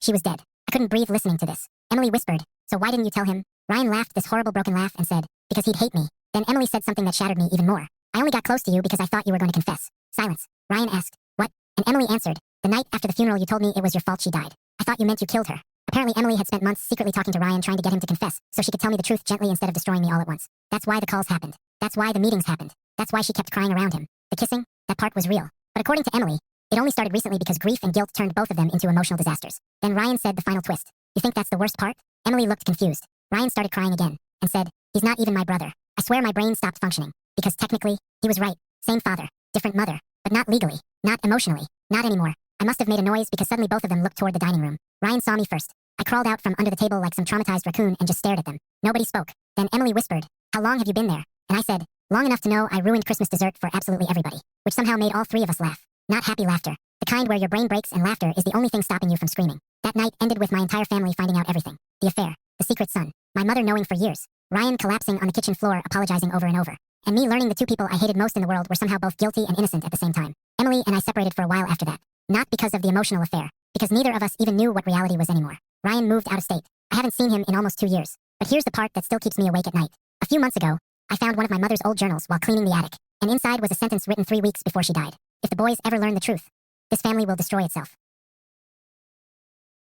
She was dead. I couldn't breathe listening to this. Emily whispered, "So why didn't you tell him?" Ryan laughed this horrible broken laugh and said, "Because he'd hate me." Then Emily said something that shattered me even more. "I only got close to you because I thought you were going to confess." Silence. Ryan asked, "What?" And Emily answered, "The night after the funeral you told me it was your fault she died. I thought you meant you killed her." Apparently Emily had spent months secretly talking to Ryan trying to get him to confess so she could tell me the truth gently instead of destroying me all at once. That's why the calls happened. That's why the meetings happened. That's why she kept crying around him. The kissing, that part was real. But according to Emily, it only started recently because grief and guilt turned both of them into emotional disasters. Then Ryan said the final twist. "You think that's the worst part?" Emily looked confused. Ryan started crying again and said, "He's not even my brother. I swear my brain stopped functioning. Because technically, he was right. Same father, different mother, but not legally, not emotionally, not anymore." I must have made a noise because suddenly both of them looked toward the dining room. Ryan saw me first. I crawled out from under the table like some traumatized raccoon and just stared at them. Nobody spoke. Then Emily whispered, "How long have you been there?" And I said, "Long enough to know I ruined Christmas dessert for absolutely everybody," which somehow made all three of us laugh. Not happy laughter. The kind where your brain breaks and laughter is the only thing stopping you from screaming. That night ended with my entire family finding out everything. The affair. The secret son. My mother knowing for years. Ryan collapsing on the kitchen floor apologizing over and over. And me learning the two people I hated most in the world were somehow both guilty and innocent at the same time. Emily and I separated for a while after that. Not because of the emotional affair. Because neither of us even knew what reality was anymore. Ryan moved out of state. I haven't seen him in almost 2 years. But here's the part that still keeps me awake at night. A few months ago, I found one of my mother's old journals while cleaning the attic. And inside was a sentence written 3 weeks before she died. "If the boys ever learn the truth, this family will destroy itself."